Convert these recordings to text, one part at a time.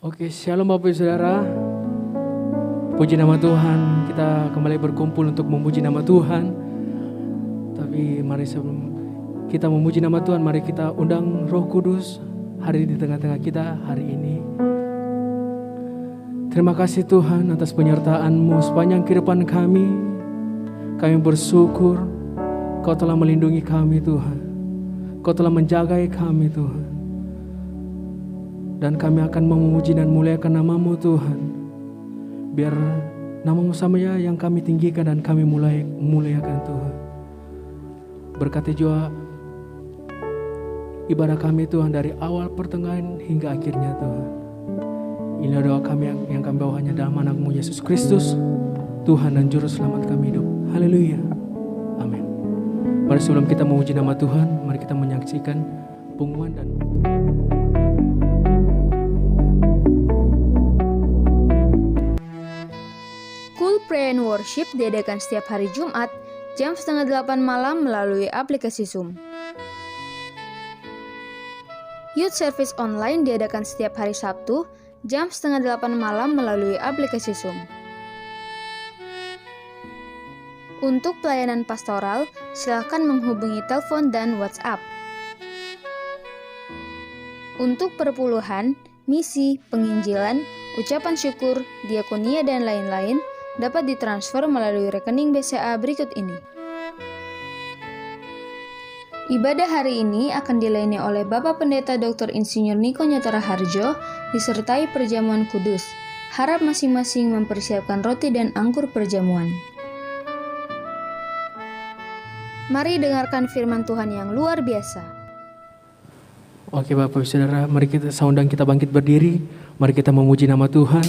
Oke, shalom Bapak Ibu Saudara. Puji nama Tuhan, kita kembali berkumpul untuk memuji nama Tuhan. Tapi mari sebelum kita memuji nama Tuhan, mari kita undang Roh Kudus hari di tengah-tengah kita hari ini. Terima kasih Tuhan atas penyertaan-Mu sepanjang kehidupan kami. Kami bersyukur Kau telah melindungi kami Tuhan. Kau telah menjagai kami Tuhan. Dan kami akan memuji dan muliakan nama-Mu Tuhan. Biar nama-Mu saja yang kami tinggikan dan kami muliakan Tuhan. Berkati juga ibadah kami Tuhan dari awal pertengahan hingga akhirnya Tuhan. Inilah doa kami yang kami bawa hanya dalam anak-Mu Yesus Kristus, Tuhan dan Juru Selamat kami hidup. Haleluya. Amin. Mari sebelum kita memuji nama Tuhan, mari kita menyaksikan pengumuman dan Cool Prayer and Worship diadakan setiap hari Jumat jam 7:30 malam melalui aplikasi Zoom. Youth Service Online diadakan setiap hari Sabtu jam 7:30 malam melalui aplikasi Zoom. Untuk pelayanan pastoral, silakan menghubungi telepon dan WhatsApp. Untuk perpuluhan, misi, penginjilan, ucapan syukur, diakonia, dan lain-lain, dapat ditransfer melalui rekening BCA berikut ini. Ibadah hari ini akan dilayani oleh Bapak Pendeta Dr. Insinyur Niko Nyotara Harjo disertai perjamuan kudus. Harap masing-masing mempersiapkan roti dan anggur perjamuan. Mari dengarkan firman Tuhan yang luar biasa. Oke Bapak Ibu Saudara, mari kita undang kita bangkit berdiri. Mari kita memuji nama Tuhan.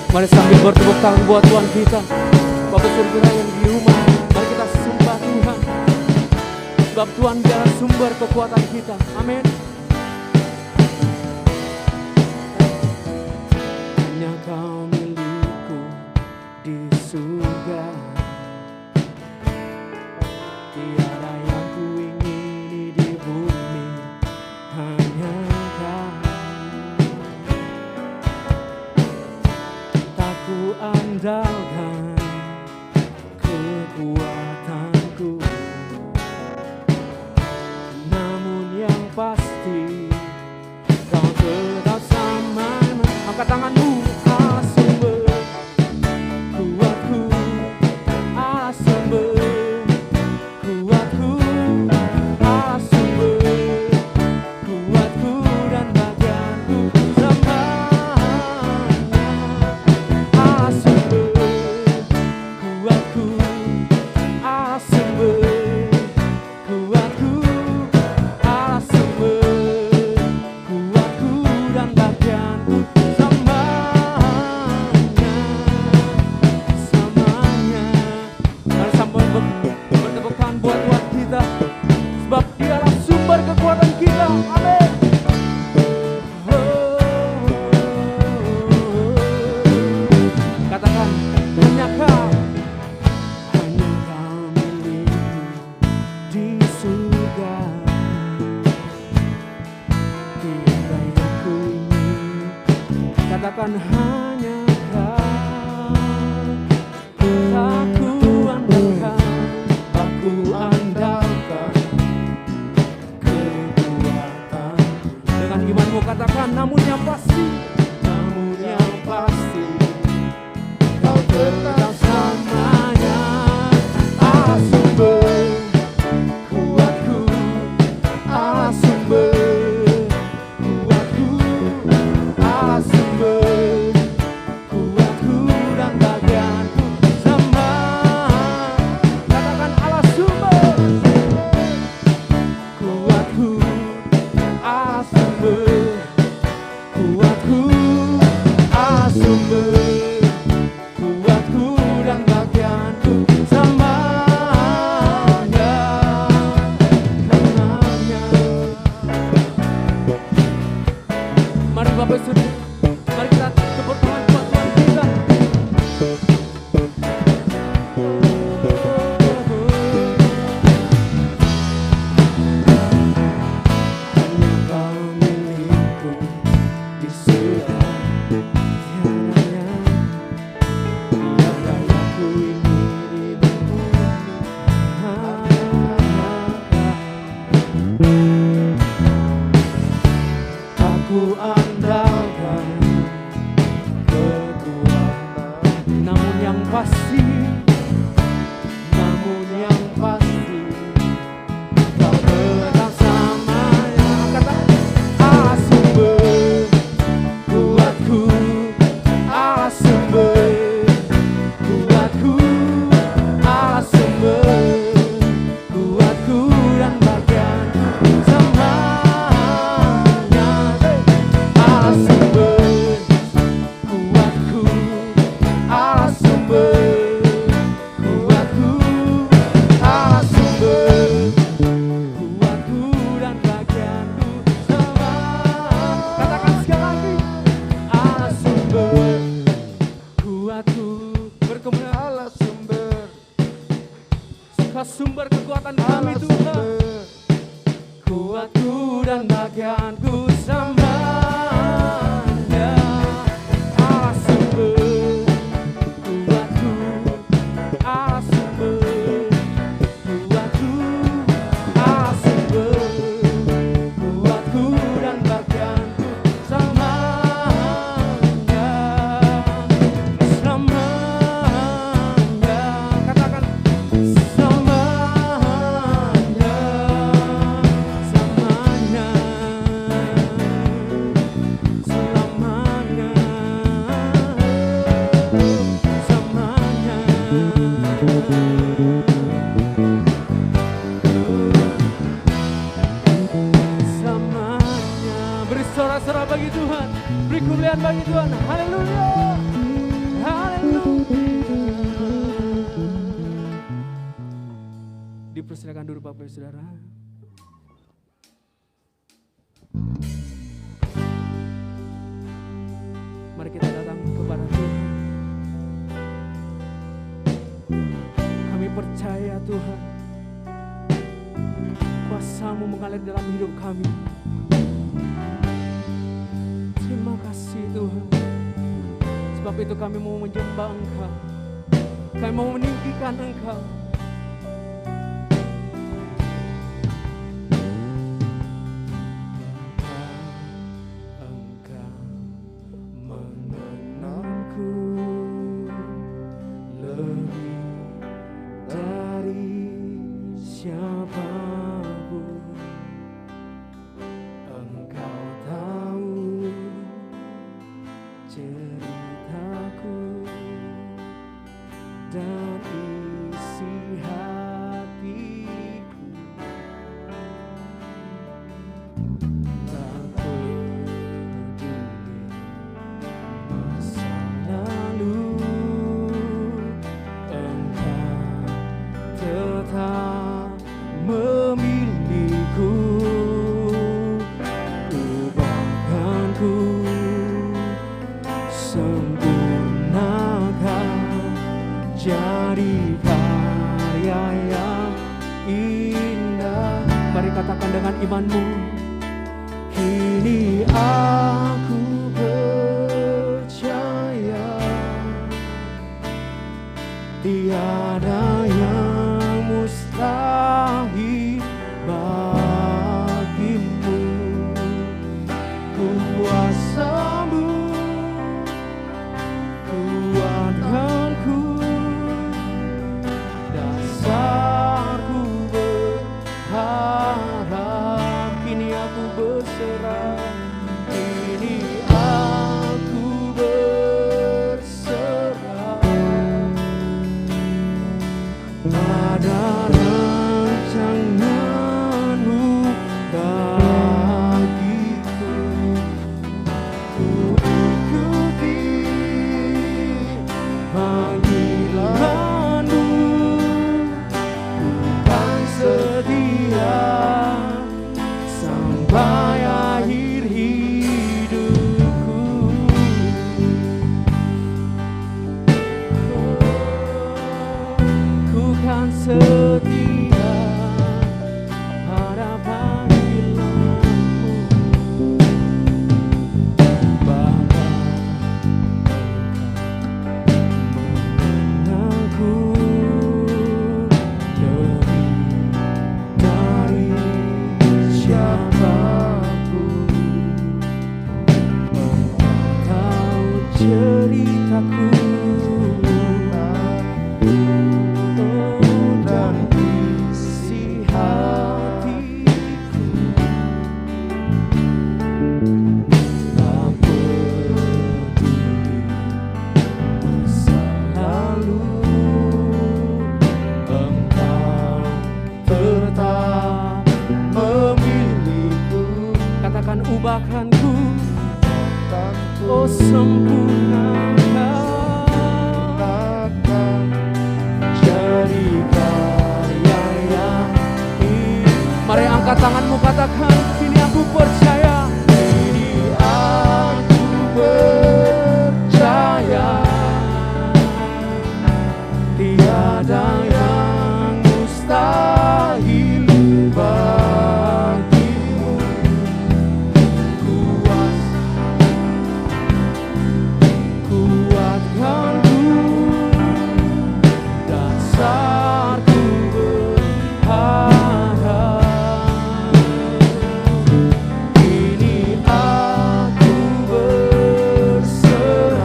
Mari sambil bertepuk tangan buat Tuhan kita. Bapak Saudara yang di rumah, mari kita sembah Tuhan. Sebab Tuhan dia sumber kekuatan kita. Amin. Hanya Kau milikku di surga. Tiada yang ku ingini di bumi, hanya Kau. Tak ku andalkan kekuatanku, namun yang pasti Kau tetap sama. Angkat tanganmu. Allah sumber kuatku, Allah sumber kuatku, Allah sumber kuatku dan bagianku semuanya. Allah sumber kuatku, Allah sumber kuatku, Allah sumber kuatku dan bagianku semuanya. Mari sambil bertepuk tangan buat Tuhan kita, sebab Dialah sumber kekuatan kita. Amin. Katakan, hanya Kau milikku di surga. Tiada yang ku ingin. Katakan hanya Kau. Aku andalkan kekuatan. Dengan imanmu katakan, namun yang pasti Kau tetap selamanya. Allah sumber kuatku, Allah sumber kuatku, Allah sumber kuatku dan bagianku semuanya. Katakan Allah sumber kuatku, Allah sumber kuatku. Aku andalkan kekuatan, namun yang pasti Kau bersamanya. Kata Allah sumber kuatku, Allah sumber kuatku, Allah sumber kuatku dan bagianku semuanya. Allah sumber kuatku, Allah sumber kuatku, Allah sumber kuatku dan bagianku semua. Katakan sekali lagi, Allah sumber kuatku. Berkemuliaan Allah sumber, sumber kekuatan kami Tuhan, kuatku dan bagianku semuanya. Allah sumber kuatku, Allah sumber kuatku, Allah sumber kuatku dan bagianku semuanya. Semuanya, katakan semuanya, semuanya, selamanya, selamanya. Beri sorak-sorak bagi Tuhan, beri kemuliaan bagi Tuhan. Haleluya, haleluya. Dipersilakan dulu Bapak Ibu Saudara. Mari kita datang kepada Tuhan. Kami percaya Tuhan, kuasa-Mu mengalir dalam hidup kami. Terima kasih Tuhan. Sebab itu kami mau menyembah Engkau, kami mau meninggikan Engkau. Engkau mengenalku lebih dari siapapun. Engkau tahu ceritaku dan isi hatiku. Tak peduli masa lalu, Engkau tetap memilihku. Ubahkanku, sempurnakan, jadi karya yang indah. Mari katakan dengan imanmu, kini aku percaya tiada yang mustahil bagimu. Kuasa-Mu kuatkanku, dasarku berharap. Kini aku berserah, kini aku berserah. bahkan ku oh sempurnakan jadi karya yang ini. Mari angkat tanganmu, katakan, kini aku percaya. Kini aku percaya tiada yang mustahil bagimu. Kuatkanku dan saatku berharap. Kini aku berserah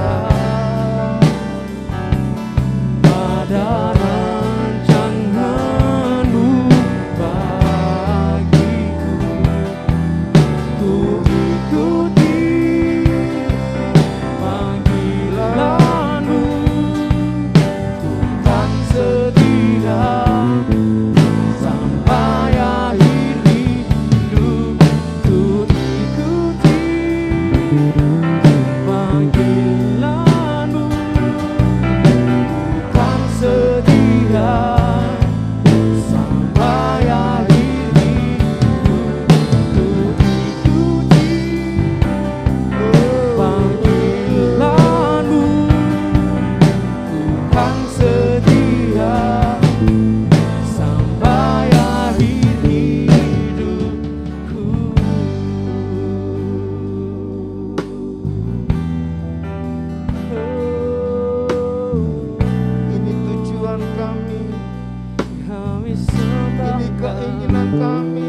pada rancanganmu bagiku. Ku ikuti panggilanmu, ku kan setia sampai akhir hidup. Ku ikuti panggilanmu, kan setia sampai akhir hidup. Ku ikuti panggilanmu, kan setia sampai akhir hidupku. Ini tujuan kami, Kami sembah, ini keinginan kami,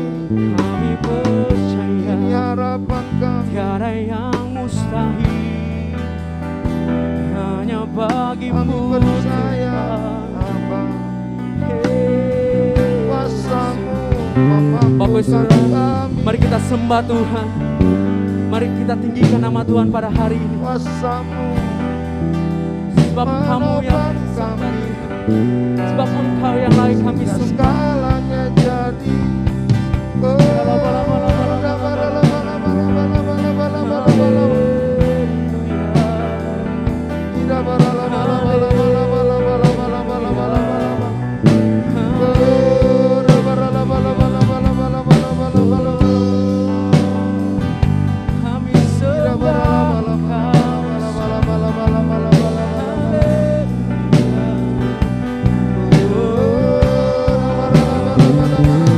kami percaya ini harapan kami. tiada yang mustahil hanya bagimu Kami percaya, Tuhan. Bapa, Hey. kuasa-Mu Bapak Ibu memampukan Saudara, kami. mari kita sembah Tuhan. Mari kita tinggikan nama Tuhan pada hari ini. Kuasa-Mu Sebab kamu yang menopang kami. sebab engkau yang lain kami Dan sembah. segalanya jadi Kami sembah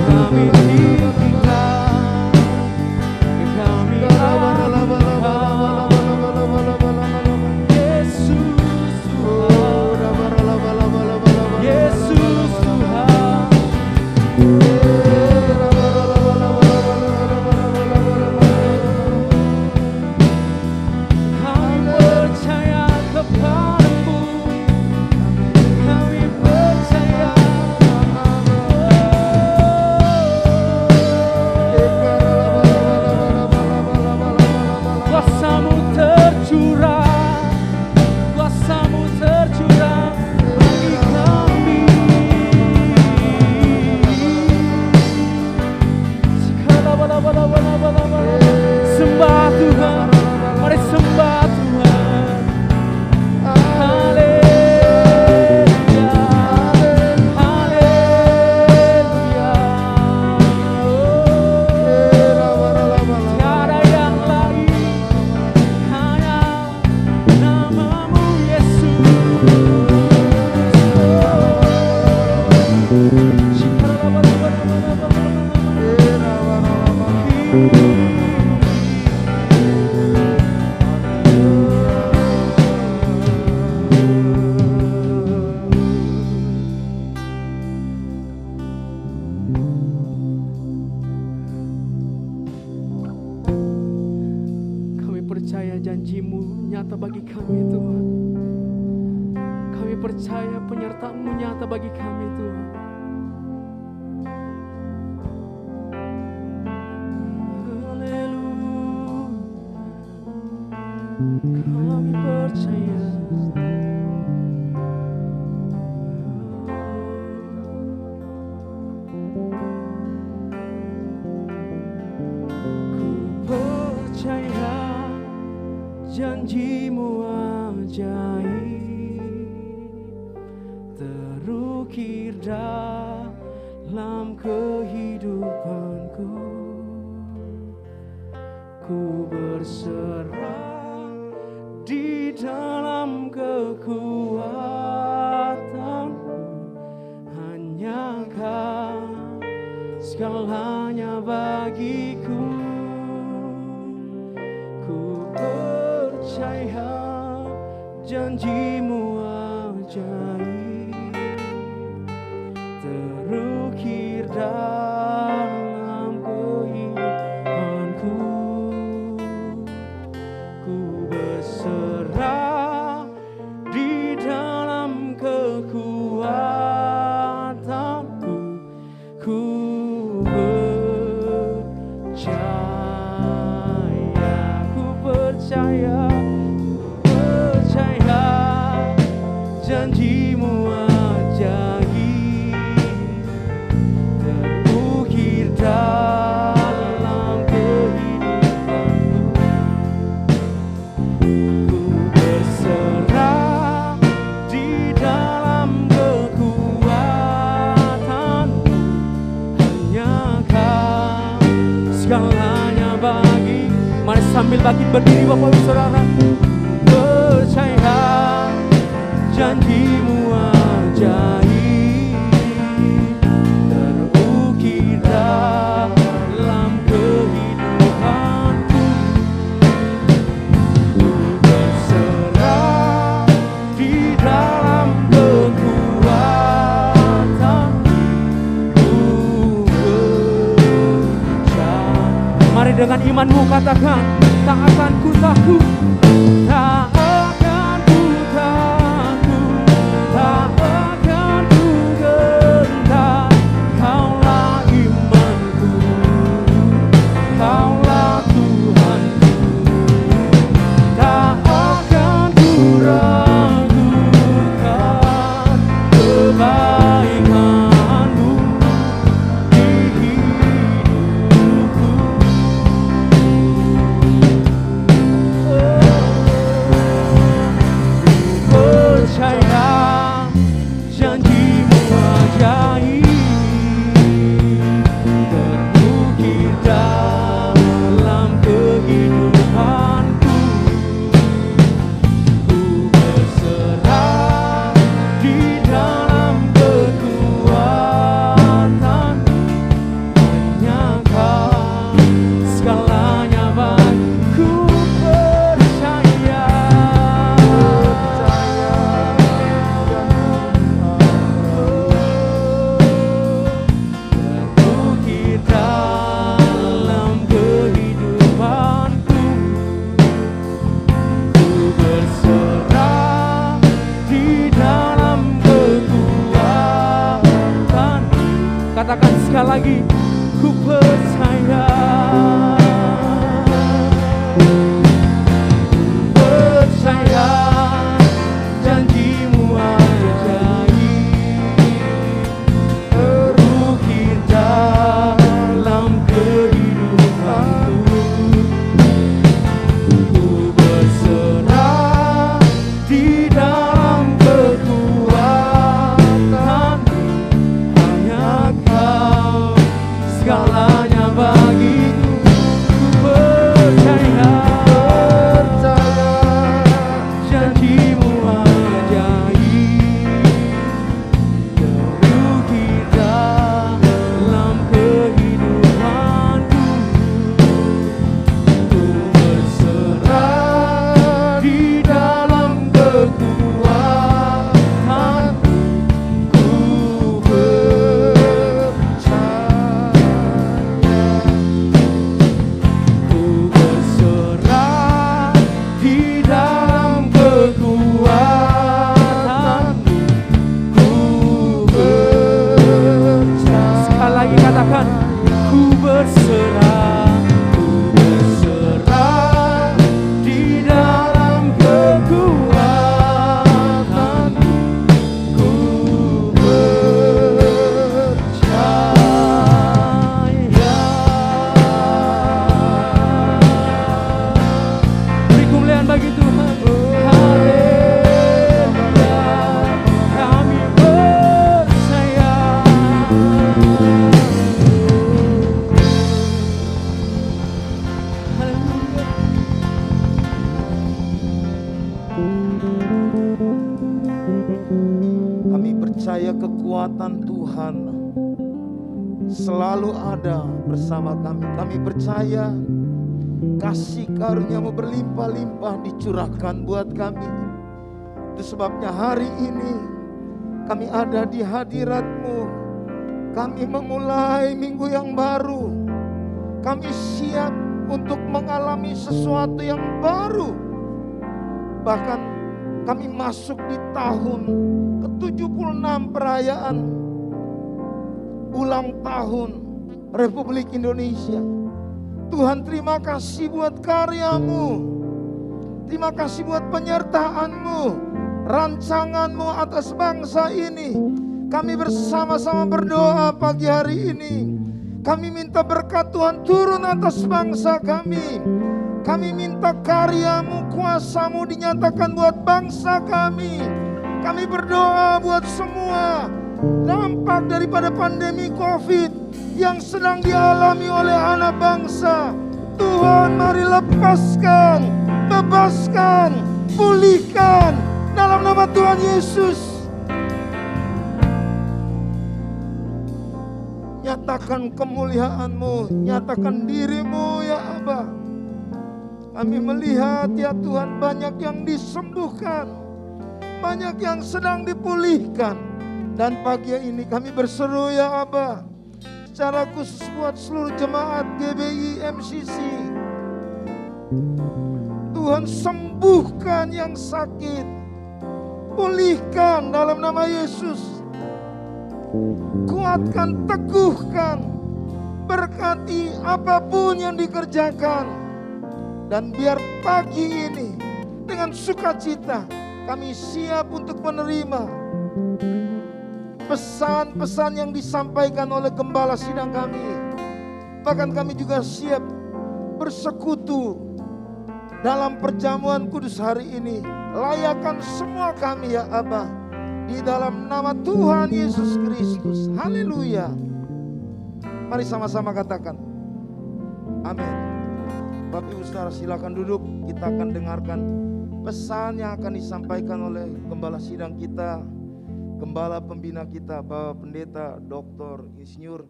kami tinggikan, kami agung. Yesus Tuhan, Yesus Tuhan. Kami percaya kepadamu, kami percaya. Kuasa-Mu tercurah, kuasa-Mu tercurah bagi kami. Sembah Tuhan, mari sembah Tuhan. Haleluya, haleluya. Tiada yang lain, hanya namamu Yesus. Kami percaya janji-Mu nyata bagi kami Tuhan. Kami percaya penyertaan-Mu nyata bagi kami Tuhan. Haleluya. Kami percaya. Ku janjimu ajaib terukir dalam kehidupanku. Ku berserah di dalam kekuatanmu, hanya Kau segalanya bagiku. Ku percaya janjimu ajaib terukir dalam kehidupanku. Ku berserah di dalam kekuatanmu. Ku percaya janjimu ajaib terukir dalam kehidupanku. Ku berserah di dalam kekuatanmu, hanya Kau segalanya bagi. Mari sambil bangkit berdiri Bapak Ibu Saudara. Percaya janjimu ajaib terukir dalam kehidupanku. Ku berserah di dalam kekuatanmu. Ku percaya. Mari dengan imanmu katakan, tak akan ku takut, tak akan ku takut, tak akan ku gentar. Kaulah imanku, Kaulah Tuhanku, tak akan ku ragukan kebaikanmu di hidupku. Percaya janjimu ajaib terukir dalam kehidupanku. Ku berserah di dalam kekuatanmu, hanya Kau segalanya bagiku. Percaya terukir dalam percaya kekuatan Tuhan selalu ada bersama kami. Kami percaya kasih karunia-Mu berlimpah-limpah dicurahkan buat kami. Itu sebabnya hari ini kami ada di hadirat-Mu. Kami memulai minggu yang baru. Kami siap untuk mengalami sesuatu yang baru. Bahkan kami masuk di tahun ke-76 perayaan ulang tahun Republik Indonesia. Tuhan, terima kasih buat karya-Mu. Terima kasih buat penyertaan-Mu, rancangan-Mu atas bangsa ini. Kami bersama-sama berdoa pagi hari ini. Kami minta berkat Tuhan turun atas bangsa kami. Kami minta karya-Mu, kuasa-Mu dinyatakan buat bangsa kami. Kami berdoa buat semua dampak daripada pandemi COVID yang sedang dialami oleh anak bangsa. Tuhan, mari lepaskan, bebaskan, pulihkan dalam nama Tuhan Yesus. Nyatakan kemuliaan-Mu, nyatakan diri-Mu ya Aba. Kami melihat ya Tuhan, banyak yang disembuhkan, banyak yang sedang dipulihkan. Dan pagi ini kami berseru ya Aba, secara khusus buat seluruh jemaat GBI MCC. Tuhan, sembuhkan yang sakit, pulihkan dalam nama Yesus. Kuatkan, teguhkan, berkati apapun yang dikerjakan. Dan biar pagi ini dengan sukacita kami siap untuk menerima pesan-pesan yang disampaikan oleh gembala sidang kami. Bahkan kami juga siap bersekutu dalam perjamuan kudus hari ini. Layakan semua kami ya Aba, di dalam nama Tuhan Yesus Kristus. Haleluya. Mari sama-sama katakan amin. Bapak Ibu Saudara, silakan duduk. Kita akan dengarkan pesan yang akan disampaikan oleh gembala sidang kita, Gembala pembina kita, Bapak Pendeta Dr. Insinyur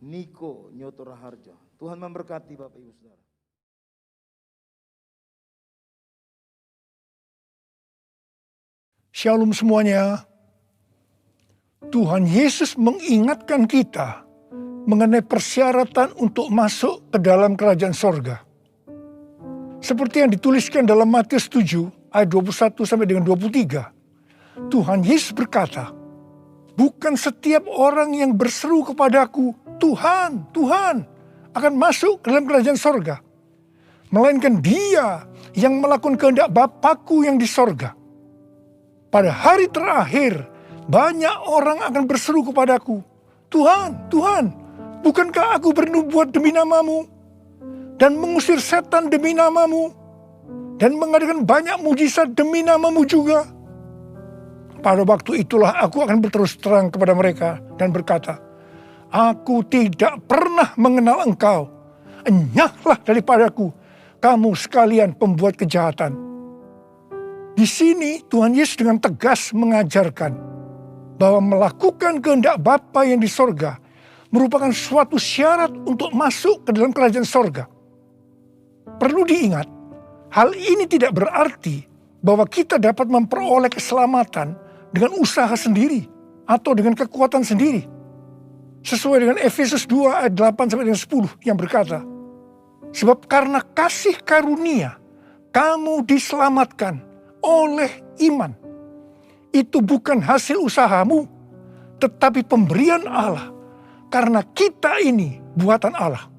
Niko Nyoto Raharjo. Tuhan memberkati Bapak Ibu Saudara. Shalom semuanya. Tuhan Yesus mengingatkan kita mengenai persyaratan untuk masuk ke dalam kerajaan sorga. Seperti yang dituliskan dalam Matius 7 ayat 21 sampai dengan 23. Tuhan Yesus berkata, bukan setiap orang yang berseru kepadaku, Tuhan, Tuhan, akan masuk ke dalam kerajaan sorga. Melainkan dia yang melakukan kehendak Bapa-Ku yang di sorga. Pada hari terakhir, banyak orang akan berseru kepadaku, Tuhan, Tuhan, bukankah aku bernubuat demi nama-Mu? Dan mengusir setan demi nama-Mu? Dan mengadakan banyak mujizat demi nama-Mu juga? Pada waktu itulah aku akan berterus terang kepada mereka dan berkata, aku tidak pernah mengenal engkau. Enyahlah daripadaku, kamu sekalian pembuat kejahatan. Di sini Tuhan Yesus dengan tegas mengajarkan bahwa melakukan kehendak Bapa yang di sorga merupakan suatu syarat untuk masuk ke dalam kerajaan sorga. Perlu diingat, hal ini tidak berarti bahwa kita dapat memperoleh keselamatan dengan usaha sendiri atau dengan kekuatan sendiri. Sesuai dengan Efesus 2 ayat 8 sampai dengan 10 yang berkata, sebab karena kasih karunia kamu diselamatkan oleh iman. Itu bukan hasil usahamu, tetapi pemberian Allah. Karena kita ini buatan Allah.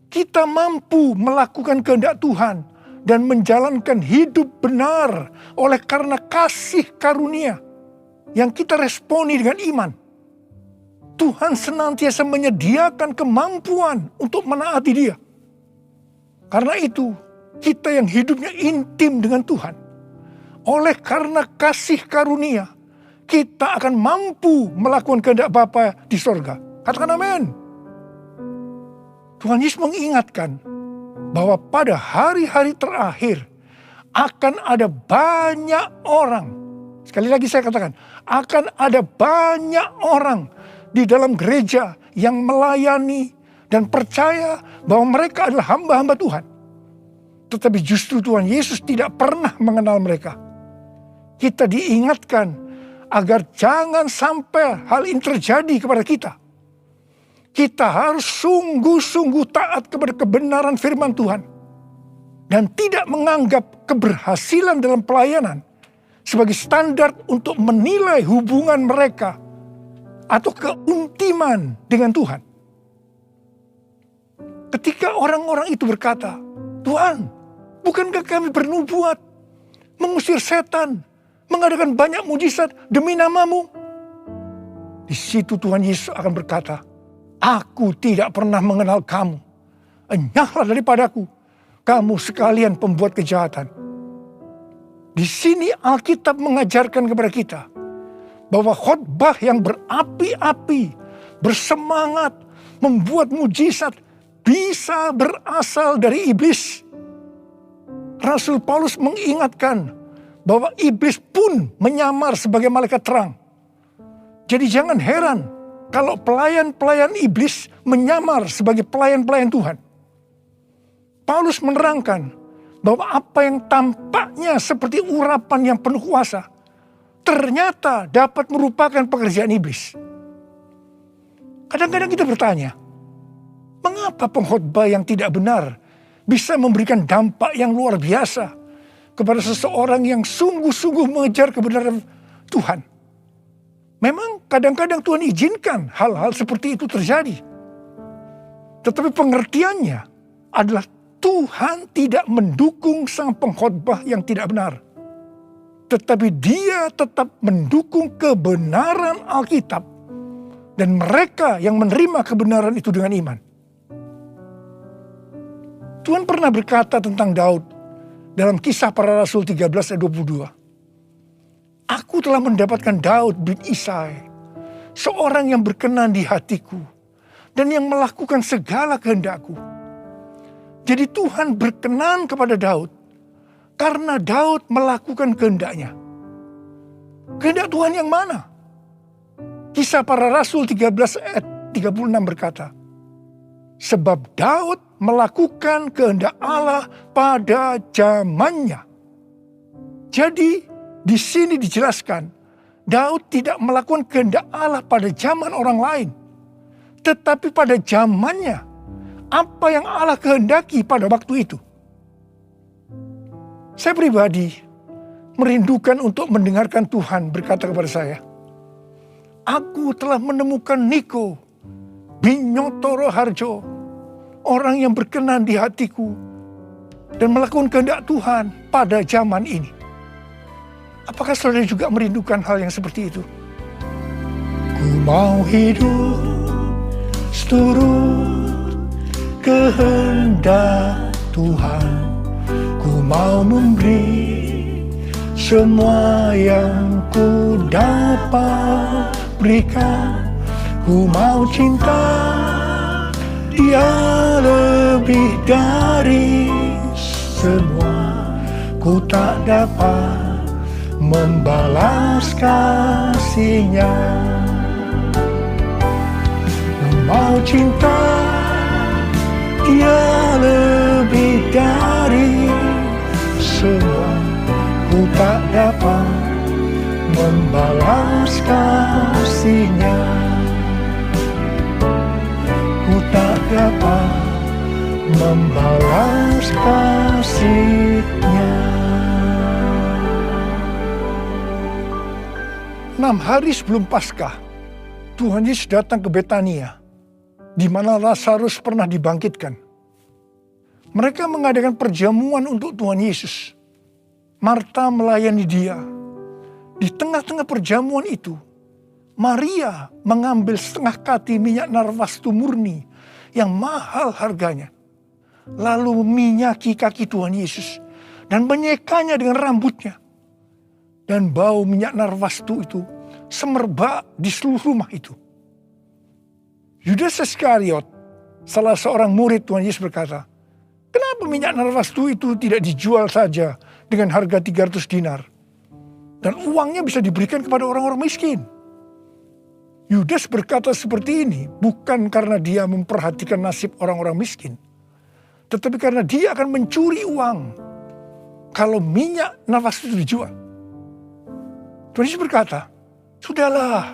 Kita mampu melakukan kehendak Tuhan dan menjalankan hidup benar oleh karena kasih karunia yang kita responi dengan iman. Tuhan senantiasa menyediakan kemampuan untuk menaati Dia. Karena itu, kita yang hidupnya intim dengan Tuhan, oleh karena kasih karunia, kita akan mampu melakukan kehendak Bapa di sorga. Katakan amin. Tuhan Yesus mengingatkan bahwa pada hari-hari terakhir akan ada banyak orang Sekali lagi saya katakan, akan ada banyak orang di dalam gereja yang melayani dan percaya bahwa mereka adalah hamba-hamba Tuhan. Tetapi justru Tuhan Yesus tidak pernah mengenal mereka. Kita diingatkan agar jangan sampai hal ini terjadi kepada kita. Kita harus sungguh-sungguh taat kepada kebenaran firman Tuhan. Dan tidak menganggap keberhasilan dalam pelayanan sebagai standar untuk menilai hubungan mereka atau keuntiman dengan Tuhan. Ketika orang-orang itu berkata, Tuhan, bukankah kami bernubuat, mengusir setan, mengadakan banyak mujizat demi nama-Mu? Di situ Tuhan Yesus akan berkata, aku tidak pernah mengenal kamu. Enyahlah daripadaku, kamu sekalian pembuat kejahatan. Di sini Alkitab mengajarkan kepada kita bahwa khotbah yang berapi-api, bersemangat, membuat mujizat bisa berasal dari iblis. Rasul Paulus mengingatkan bahwa iblis pun menyamar sebagai malaikat terang. Jadi jangan heran kalau pelayan-pelayan iblis menyamar sebagai pelayan-pelayan Tuhan. Paulus menerangkan bahwa apa yang tampaknya seperti urapan yang penuh kuasa ternyata dapat merupakan pekerjaan iblis. Kadang-kadang kita bertanya, mengapa pengkhotbah yang tidak benar bisa memberikan dampak yang luar biasa kepada seseorang yang sungguh-sungguh mengejar kebenaran Tuhan? Memang kadang-kadang Tuhan izinkan hal-hal seperti itu terjadi. Tetapi pengertiannya adalah Tuhan tidak mendukung sang pengkhotbah yang tidak benar. Tetapi Dia tetap mendukung kebenaran Alkitab dan mereka yang menerima kebenaran itu dengan iman. Tuhan pernah berkata tentang Daud dalam Kisah Para Rasul 13 ayat 22. Aku telah mendapatkan Daud bin Isai, seorang yang berkenan di hatiku dan yang melakukan segala kehendakku. Jadi Tuhan berkenan kepada Daud karena Daud melakukan kehendaknya. Kehendak Tuhan yang mana? Kisah Para Rasul 13 ayat 36 berkata, sebab Daud melakukan kehendak Allah pada zamannya. Jadi di sini dijelaskan, Daud tidak melakukan kehendak Allah pada zaman orang lain, tetapi pada zamannya. Apa yang Allah kehendaki pada waktu itu. Saya pribadi merindukan untuk mendengarkan Tuhan berkata kepada saya, aku telah menemukan Niko Binyotoro Harjo, orang yang berkenan di hatiku dan melakukan kehendak Tuhan pada zaman ini. Apakah saudara juga merindukan hal yang seperti itu? Ku mau hidup seturut kehendak Tuhan, ku mau memberi semua yang ku dapat berikan. Ku mau cinta Dia lebih dari semua. Ku tak dapat membalas kasih-Nya. Ku mau cinta Dia lebih dari semua. Ku tak dapat membalas kasih-Nya. Ku tak dapat membalas kasih-Nya. 6 hari sebelum Paskah, Tuhan Yesus datang ke Betania, di mana Lazarus pernah dibangkitkan. Mereka mengadakan perjamuan untuk Tuhan Yesus. Marta melayani Dia. Di tengah-tengah perjamuan itu, Maria mengambil setengah kati minyak narwastu murni yang mahal harganya. Lalu meminyaki kaki Tuhan Yesus dan menyekanya dengan rambutnya. Dan bau minyak narwastu itu semerbak di seluruh rumah itu. Yudas Iskariot, salah seorang murid Tuhan Yesus berkata, kenapa minyak narwastu itu tidak dijual saja dengan harga 300 dinar? Dan uangnya bisa diberikan kepada orang-orang miskin. Yudas berkata seperti ini bukan karena dia memperhatikan nasib orang-orang miskin. Tetapi karena dia akan mencuri uang kalau minyak nafas itu dijual. Tuhan Yesus berkata, sudahlah,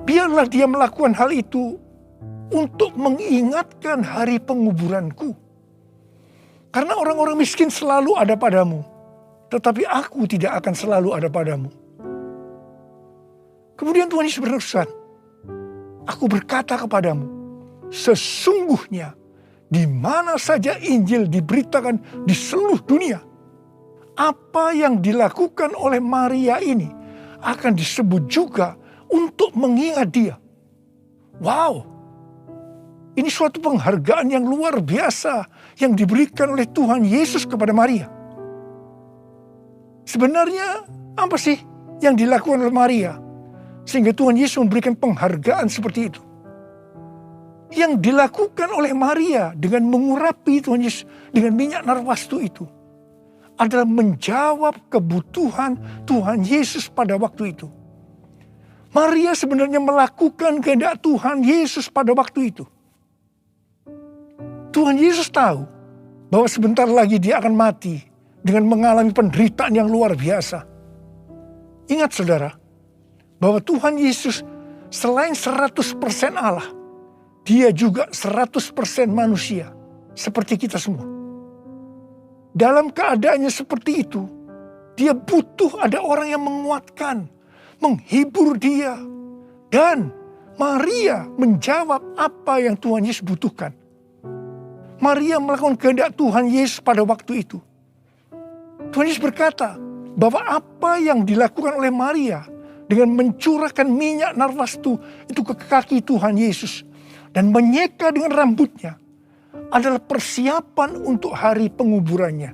biarlah dia melakukan hal itu untuk mengingatkan hari penguburanku. Karena orang-orang miskin selalu ada padamu, tetapi aku tidak akan selalu ada padamu. Kemudian Tuhan Yesus berfirman, aku berkata kepadamu, sesungguhnya di mana saja Injil diberitakan di seluruh dunia, apa yang dilakukan oleh Maria ini akan disebut juga untuk mengingat dia. Wow, ini suatu penghargaan yang luar biasa yang diberikan oleh Tuhan Yesus kepada Maria. Sebenarnya apa sih yang dilakukan oleh Maria sehingga Tuhan Yesus memberikan penghargaan seperti itu? Yang dilakukan oleh Maria dengan mengurapi Tuhan Yesus dengan minyak narwastu itu adalah menjawab kebutuhan Tuhan Yesus pada waktu itu. Maria sebenarnya melakukan kehendak Tuhan Yesus pada waktu itu. Tuhan Yesus tahu bahwa sebentar lagi dia akan mati dengan mengalami penderitaan yang luar biasa. Ingat saudara, bahwa Tuhan Yesus selain 100% Allah, dia juga 100% manusia seperti kita semua. Dalam keadaannya seperti itu, dia butuh ada orang yang menguatkan, menghibur dia. Dan Maria menjawab apa yang Tuhan Yesus butuhkan. Maria melakukan kehendak Tuhan Yesus pada waktu itu. Tuhan Yesus berkata bahwa apa yang dilakukan oleh Maria dengan mencurahkan minyak narwastu itu ke kaki Tuhan Yesus dan menyeka dengan rambutnya adalah persiapan untuk hari penguburannya.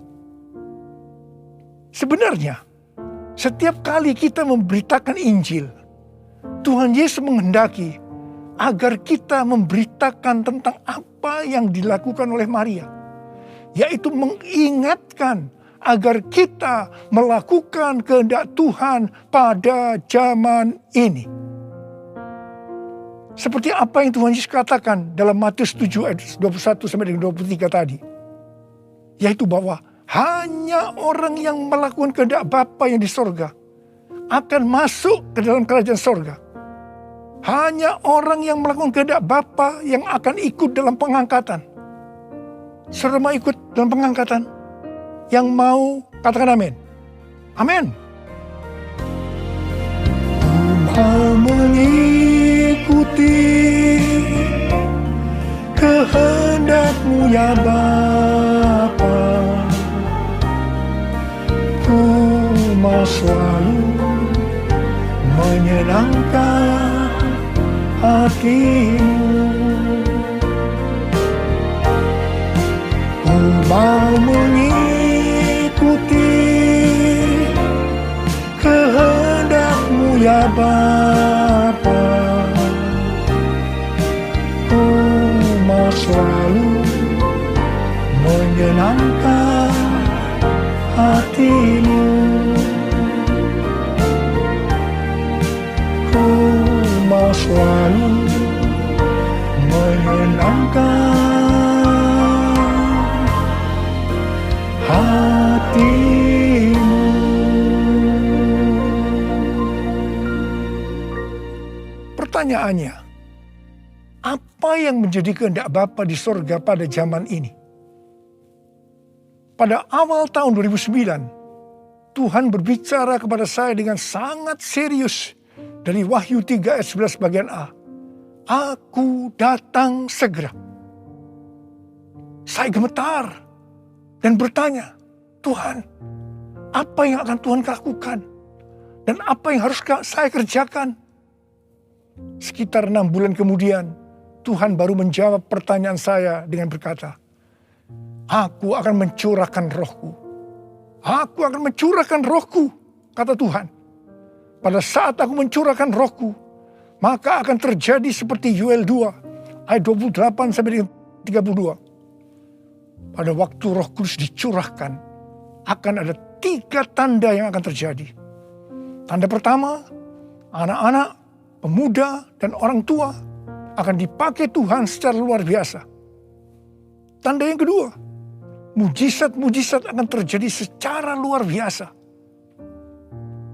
Sebenarnya, setiap kali kita memberitakan Injil, Tuhan Yesus menghendaki agar kita memberitakan tentang apa yang dilakukan oleh Maria, yaitu mengingatkan agar kita melakukan kehendak Tuhan pada zaman ini. Seperti apa yang Tuhan Yesus katakan dalam Matius 7 ayat 21 sampai dengan 23 tadi. Yaitu bahwa hanya orang yang melakukan kehendak Bapa yang di sorga akan masuk ke dalam kerajaan sorga. Hanya orang yang melakukan kehendak Bapa yang akan ikut dalam pengangkatan. Saudara mau ikut dalam pengangkatan? Yang mau katakan amin. Amin. Mau mengikuti kehendak-Mu ya Bapa. Ku mau selalu menyenangkan hati-Mu. Ku mau mengikuti kehendak-Mu ya Bapa. Ku mau selalu menyenangkan hati-Mu. Ku mau selalu menyenangkan hati-Mu. Pertanyaannya, apa yang menjadi kehendak Bapa di sorga pada zaman ini? Pada awal tahun 2009, Tuhan berbicara kepada saya dengan sangat serius dari Wahyu 3 ayat 11 bagian A. Aku datang segera. Saya gemetar dan bertanya, Tuhan, apa yang akan Tuhan lakukan? Dan apa yang harus saya kerjakan? Sekitar 6 bulan kemudian, Tuhan baru menjawab pertanyaan saya dengan berkata, Aku akan mencurahkan rohku. Aku akan mencurahkan rohku, kata Tuhan. Pada saat aku mencurahkan rohku, maka akan terjadi seperti Yoel 2, ayat 28 sampai 32. Pada waktu Roh Kudus dicurahkan, akan ada 3 tanda yang akan terjadi. Tanda pertama, anak-anak, pemuda, dan orang tua akan dipakai Tuhan secara luar biasa. Tanda yang kedua, mujizat-mujizat akan terjadi secara luar biasa.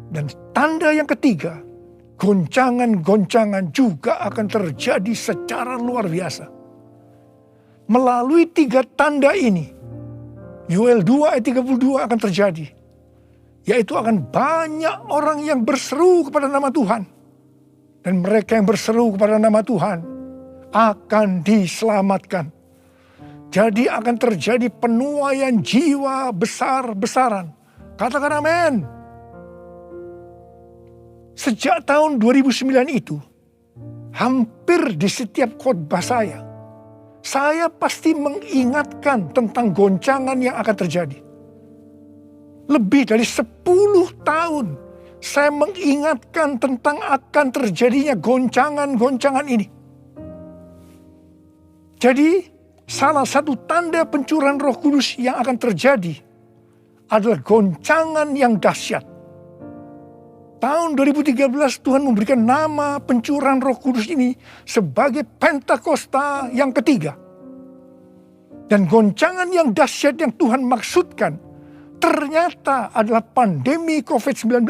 Dan tanda yang ketiga, goncangan-goncangan juga akan terjadi secara luar biasa. Melalui 3 tanda ini, Yoel 2 ayat 32 akan terjadi. Yaitu akan banyak orang yang berseru kepada nama Tuhan. Dan mereka yang berseru kepada nama Tuhan akan diselamatkan. Jadi akan terjadi penuaian jiwa besar-besaran. Katakan amin. Sejak tahun 2009 itu, hampir di setiap khotbah saya pasti mengingatkan tentang goncangan yang akan terjadi. Lebih dari 10 tahun saya mengingatkan tentang akan terjadinya goncangan-goncangan ini. Jadi salah satu tanda pencurahan Roh Kudus yang akan terjadi adalah goncangan yang dahsyat. Tahun 2013 Tuhan memberikan nama pencurahan Roh Kudus ini sebagai Pentakosta yang ketiga. Dan goncangan yang dahsyat yang Tuhan maksudkan ternyata adalah pandemi COVID-19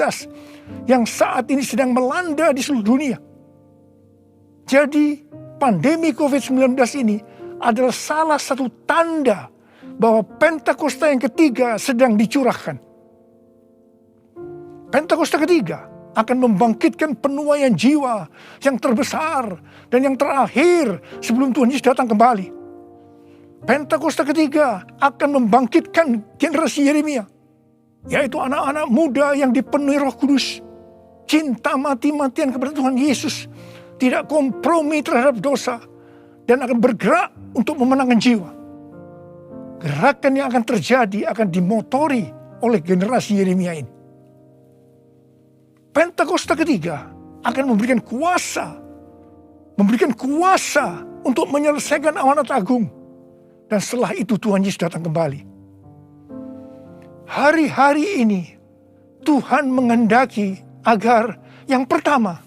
yang saat ini sedang melanda di seluruh dunia. Jadi pandemi COVID-19 ini adalah salah satu tanda bahwa Pentakosta yang ketiga sedang dicurahkan. Pentakosta ketiga akan membangkitkan penuaian jiwa yang terbesar dan yang terakhir sebelum Tuhan Yesus datang kembali. Pentakosta ketiga akan membangkitkan generasi Yeremia, yaitu anak-anak muda yang dipenuhi Roh Kudus, cinta mati-matian kepada Tuhan Yesus, tidak kompromi terhadap dosa, dan akan bergerak untuk memenangkan jiwa. Gerakan yang akan terjadi akan dimotori oleh generasi Yeremia ini. Pentakosta ketiga akan memberikan kuasa untuk menyelesaikan amanat agung. Dan setelah itu Tuhan Yesus datang kembali. Hari-hari ini Tuhan menghendaki agar yang pertama,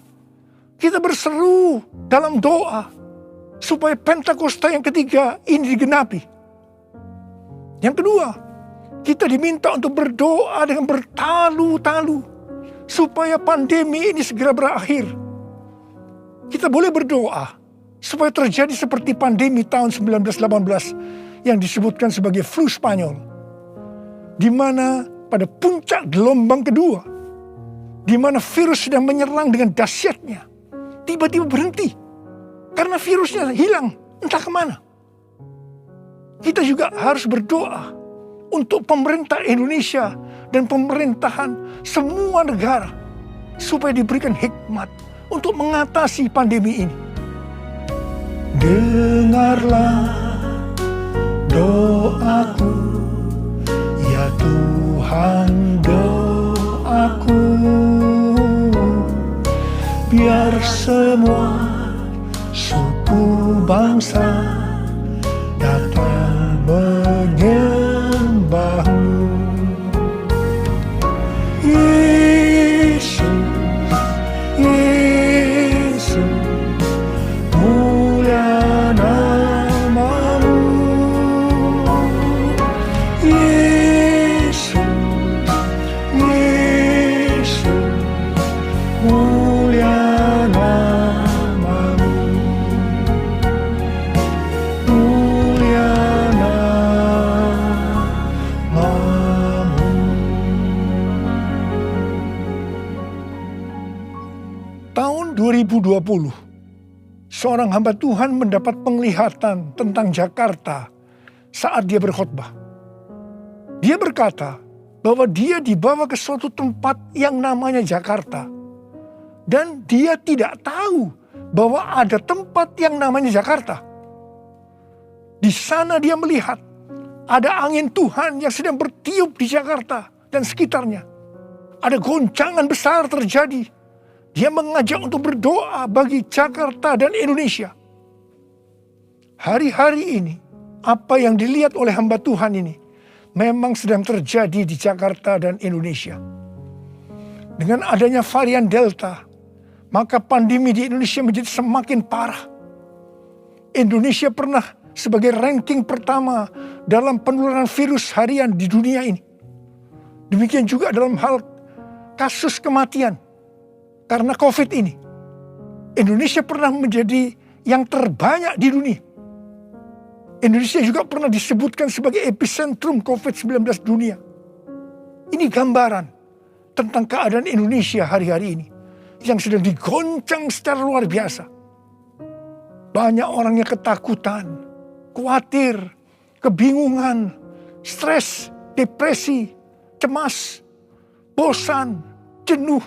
kita berseru dalam doa supaya Pentakosta yang ketiga ini digenapi. Yang kedua, kita diminta untuk berdoa dengan bertalu-talu supaya pandemi ini segera berakhir. Kita boleh berdoa supaya terjadi seperti pandemi tahun 1918 yang disebutkan sebagai flu Spanyol, di mana pada puncak gelombang kedua, di mana virus sedang menyerang dengan dahsyatnya, tiba-tiba berhenti karena virusnya hilang entah kemana. Kita juga harus berdoa untuk pemerintah Indonesia dan pemerintahan semua negara supaya diberikan hikmat untuk mengatasi pandemi ini. Dengarlah doaku, ya Tuhan, doaku, biar semua suku bangsa datang menyembahmu. Yesus, Yesus, mulia namamu. Yesus, Yesus, mulia namamu. Mulia namamu. Tahun 2020, seorang hamba Tuhan mendapat penglihatan tentang Jakarta saat dia berkhotbah. Dia berkata bahwa dia dibawa ke suatu tempat yang namanya Jakarta. Dan dia tidak tahu bahwa ada tempat yang namanya Jakarta. Di sana dia melihat ada angin Tuhan yang sedang bertiup di Jakarta dan sekitarnya. Ada goncangan besar terjadi. Dia mengajak untuk berdoa bagi Jakarta dan Indonesia. Hari-hari ini, apa yang dilihat oleh hamba Tuhan ini memang sedang terjadi di Jakarta dan Indonesia. Dengan adanya varian Delta, maka pandemi di Indonesia menjadi semakin parah. Indonesia pernah sebagai ranking pertama dalam penularan virus harian di dunia ini. Demikian juga dalam hal kasus kematian karena COVID ini. Indonesia pernah menjadi yang terbanyak di dunia. Indonesia juga pernah disebutkan sebagai epicentrum COVID-19 dunia. Ini gambaran tentang keadaan Indonesia hari-hari ini yang sedang digoncang secara luar biasa. Banyak orang yang ketakutan, khawatir, kebingungan, stres, depresi, cemas, bosan, jenuh.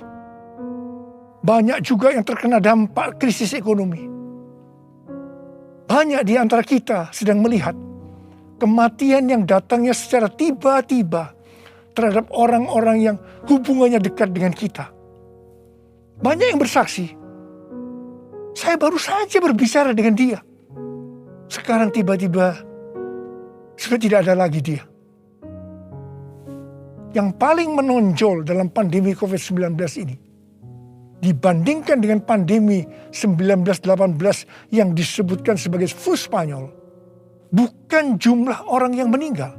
Banyak juga yang terkena dampak krisis ekonomi. Banyak di antara kita sedang melihat kematian yang datangnya secara tiba-tiba terhadap orang-orang yang hubungannya dekat dengan kita. Banyak yang bersaksi, saya baru saja berbicara dengan dia. Sekarang tiba-tiba sudah tidak ada lagi dia. Yang paling menonjol dalam pandemi COVID-19 ini, dibandingkan dengan pandemi 1918 yang disebutkan sebagai flu Spanyol, bukan jumlah orang yang meninggal.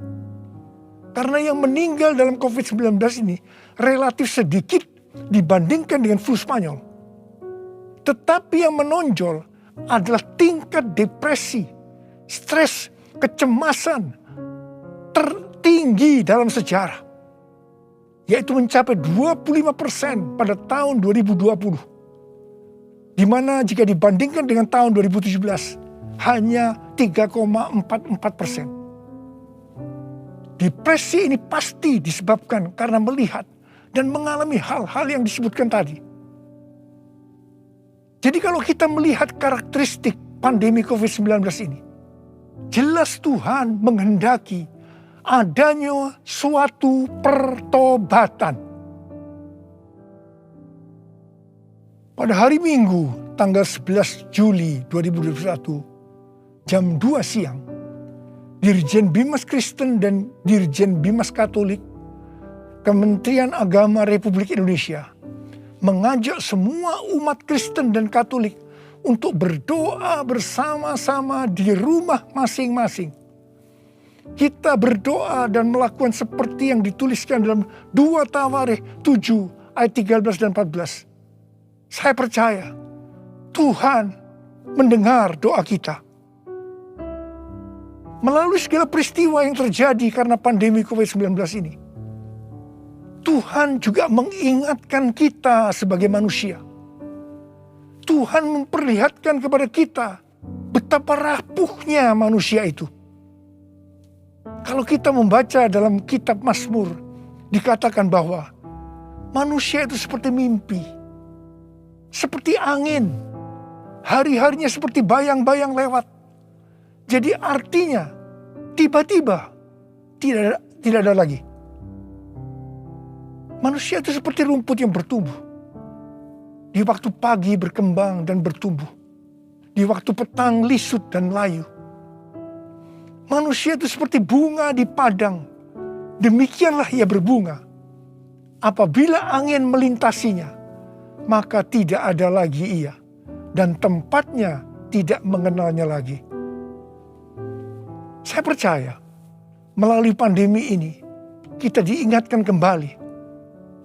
Karena yang meninggal dalam COVID-19 ini relatif sedikit dibandingkan dengan flu Spanyol. Tetapi yang menonjol adalah tingkat depresi, stres, kecemasan tertinggi dalam sejarah. Yaitu mencapai 25% pada tahun 2020. Di mana jika dibandingkan dengan tahun 2017 hanya 3,44%. Depresi ini pasti disebabkan karena melihat dan mengalami hal-hal yang disebutkan tadi. Jadi kalau kita melihat karakteristik pandemi COVID-19 ini, jelas Tuhan menghendaki adanya suatu pertobatan. Pada hari Minggu tanggal 11 Juli 2021 jam 2 siang, Dirjen Bimas Kristen dan Dirjen Bimas Katolik Kementerian Agama Republik Indonesia mengajak semua umat Kristen dan Katolik untuk berdoa bersama-sama di rumah masing-masing. Kita berdoa dan melakukan seperti yang dituliskan dalam 2 Tawarikh 7 ayat 13 dan 14. Saya percaya Tuhan mendengar doa kita. Melalui segala peristiwa yang terjadi karena pandemi COVID-19 ini, Tuhan juga mengingatkan kita sebagai manusia. Tuhan memperlihatkan kepada kita betapa rapuhnya manusia itu. Kalau kita membaca dalam kitab Mazmur, dikatakan bahwa manusia itu seperti mimpi, seperti angin, hari-harinya seperti bayang-bayang lewat. Jadi artinya tiba-tiba tidak ada lagi. Manusia itu seperti rumput yang bertumbuh. Di waktu pagi berkembang dan bertumbuh. Di waktu petang lisut dan layu. Manusia itu seperti bunga di padang. Demikianlah ia berbunga. Apabila angin melintasinya, maka tidak ada lagi ia. Dan tempatnya tidak mengenalnya lagi. Saya percaya melalui pandemi ini kita diingatkan kembali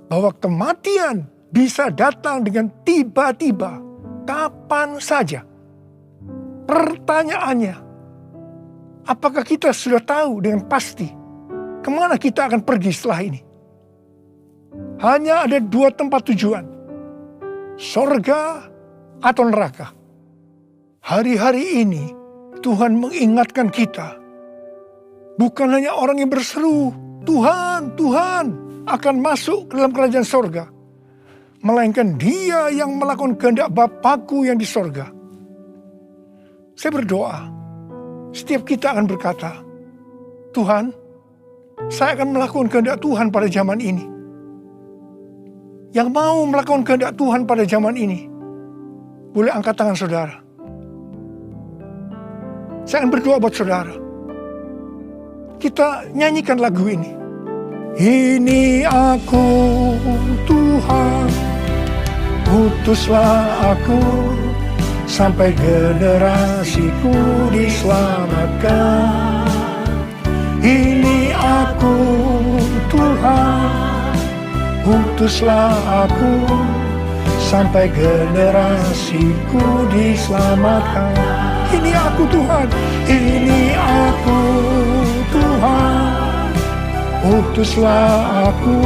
bahwa kematian bisa datang dengan tiba-tiba, kapan saja. Pertanyaannya, apakah kita sudah tahu dengan pasti kemana kita akan pergi setelah ini? Hanya ada 2 tempat tujuan, sorga atau neraka. Hari-hari ini Tuhan mengingatkan kita, bukan hanya orang yang berseru, Tuhan, Tuhan akan masuk ke dalam kerajaan sorga. Melainkan dia yang melakukan kehendak Bapakku yang di sorga. Saya berdoa, setiap kita akan berkata, Tuhan, saya akan melakukan kehendak Tuhan pada zaman ini. Yang mau melakukan kehendak Tuhan pada zaman ini, boleh angkat tangan saudara. Saya akan berdoa buat saudara. Kita nyanyikan lagu ini. Ini aku Tuhan, utuslah aku, sampai generasiku diselamatkan. Ini aku Tuhan, utuslah aku, sampai generasiku diselamatkan. Ini aku Tuhan, ini aku Tuhan, utuslah aku,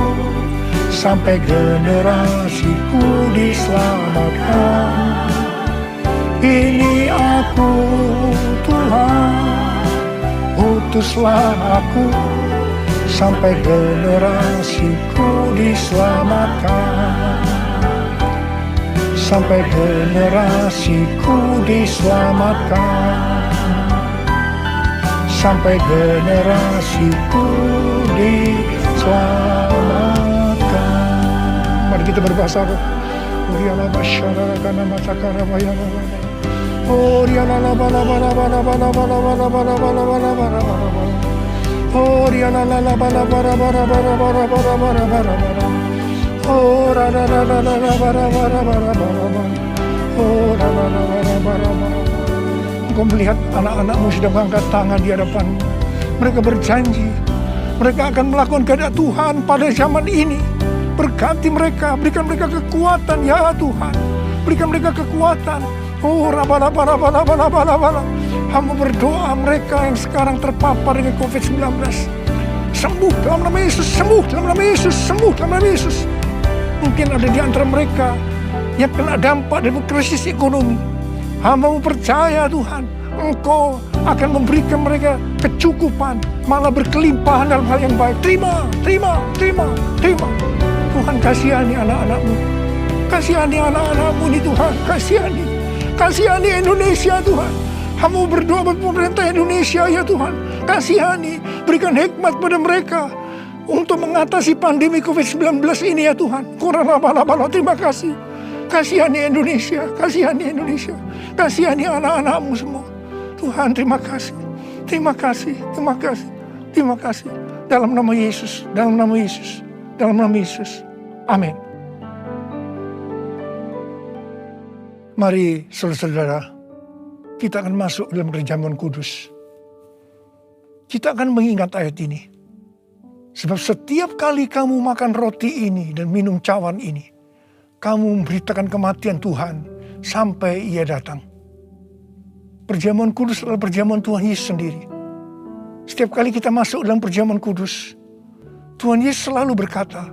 sampai generasiku diselamatkan. Ini aku Tuhan, utuslah aku, sampai generasiku diselamatkan. Sampai generasiku diselamatkan. Sampai generasiku diselamatkan. Mari kita berbahasa roh. Engkau melihat anak-anakmu sedang mengangkat tangan di hadapan. Mereka berjanji mereka akan melakukan kehendak Tuhan pada zaman ini. Berkati mereka, berikan mereka kekuatan ya Tuhan. Berikan mereka kekuatan. Hamba berdoa mereka yang sekarang terpapar dengan COVID-19. Sembuh dalam nama Yesus, sembuh dalam nama Yesus, sembuh dalam nama Yesus. Mungkin ada di antara mereka yang kena dampak dari krisis ekonomi. Hamba percaya Tuhan, Engkau akan memberikan mereka kecukupan, malah berkelimpahan dalam hal yang baik. Terima, terima, terima, terima. Tuhan kasihani anak-anak-Mu. Kasihani anak-anak-Mu ini Tuhan, kasihani. Kasihani Indonesia Tuhan. Hamba berdoa buat pemerintah Indonesia ya Tuhan. Kasihani, berikan hikmat pada mereka untuk mengatasi pandemi COVID-19 ini ya Tuhan. Terima kasih. Kasihani Indonesia, kasihani Indonesia. Kasihani anak-anak-Mu semua. Tuhan terima kasih. Terima kasih, terima kasih, terima kasih. Dalam nama Yesus, dalam nama Yesus, dalam nama Yesus. Amin. Mari saudara-saudara, kita akan masuk dalam perjamuan kudus. Kita akan mengingat ayat ini. Sebab setiap kali kamu makan roti ini dan minum cawan ini, kamu memberitakan kematian Tuhan sampai Ia datang. Perjamuan kudus adalah perjamuan Tuhan Yesus sendiri. Setiap kali kita masuk dalam perjamuan kudus, Tuhan Yesus selalu berkata,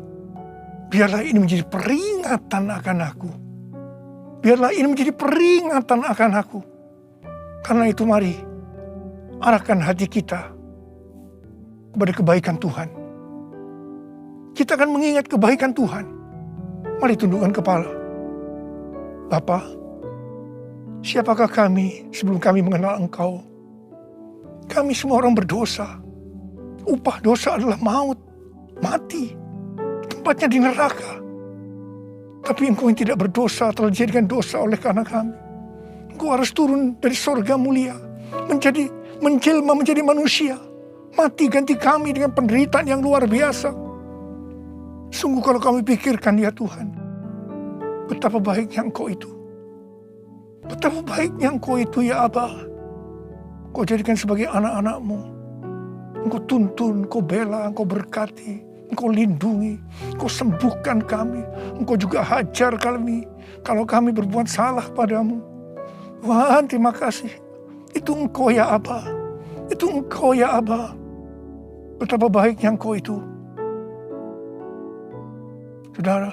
biarlah ini menjadi peringatan akan aku. Biarlah ini menjadi peringatan akan aku. Karena itu mari, arahkan hati kita kepada kebaikan Tuhan. Kita akan mengingat kebaikan Tuhan. Mari tundukkan kepala. Bapa, siapakah kami sebelum kami mengenal Engkau? Kami semua orang berdosa. Upah dosa adalah maut, mati. Tempatnya di neraka. Tapi Engkau yang tidak berdosa telah dijadikan dosa oleh karena kami. Engkau harus turun dari sorga mulia, menjelma menjadi manusia, mati ganti kami dengan penderitaan yang luar biasa. Sungguh kalau kami pikirkan ya Tuhan, betapa baiknya Engkau itu. Betapa baiknya Engkau itu ya Aba. Engkau jadikan sebagai anak-anak-Mu. Engkau tuntun, Engkau bela, Engkau berkati, Engkau lindungi, Engkau sembuhkan kami. Engkau juga hajar kami kalau kami berbuat salah padamu. Tuhan terima kasih. Itu Engkau ya Aba. Itu Engkau ya Aba. Betapa baiknya Engkau itu. Saudara,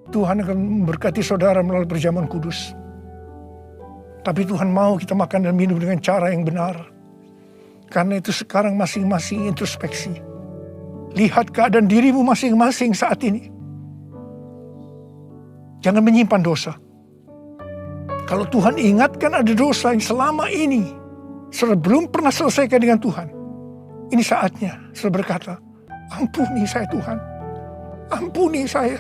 Tuhan akan memberkati saudara melalui perjamuan kudus. Tapi Tuhan mau kita makan dan minum dengan cara yang benar. Karena itu sekarang masing-masing introspeksi. Lihat keadaan dirimu masing-masing saat ini. Jangan menyimpan dosa. Kalau Tuhan ingatkan ada dosa yang selama ini belum pernah selesaikan dengan Tuhan, ini saatnya saudara berkata, ampuni saya Tuhan. Ampuni saya.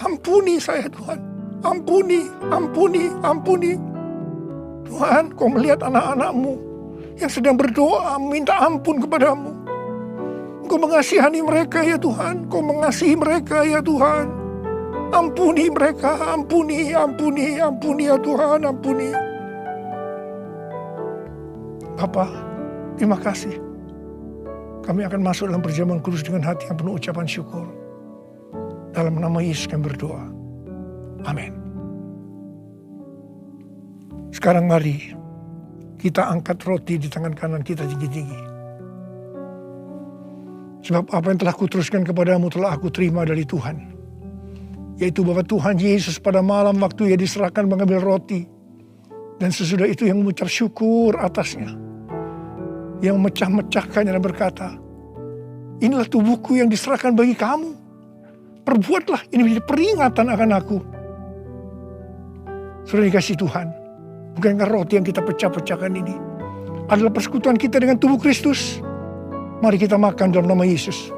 Ampuni saya Tuhan. Ampuni, ampuni, ampuni. Tuhan, Kau melihat anak-anak-Mu yang sedang berdoa minta ampun kepadamu. Engkau mengasihani mereka ya Tuhan. Engkau mengasihi mereka ya Tuhan. Ampuni mereka, ampuni ya Tuhan, ampuni. Bapa, terima kasih. Kami akan masuk dalam perjamuan kudus dengan hati yang penuh ucapan syukur. Dalam nama Yesus kami berdoa. Amin. Sekarang mari kita angkat roti di tangan kanan kita tinggi-tinggi. Sebab apa yang telah kuteruskan kepadamu telah aku terima dari Tuhan. Yaitu bahwa Tuhan Yesus pada malam waktu ia diserahkan mengambil roti. Dan sesudah itu yang mengucap syukur atasnya. Yang memecah-mecahkannya dan berkata, inilah tubuhku yang diserahkan bagi kamu. Perbuatlah ini menjadi peringatan akan aku. Sudah dikasih Tuhan. Bukankah roti yang kita pecah-pecahkan ini adalah persekutuan kita dengan tubuh Kristus? Mari kita makan dalam nama Yesus.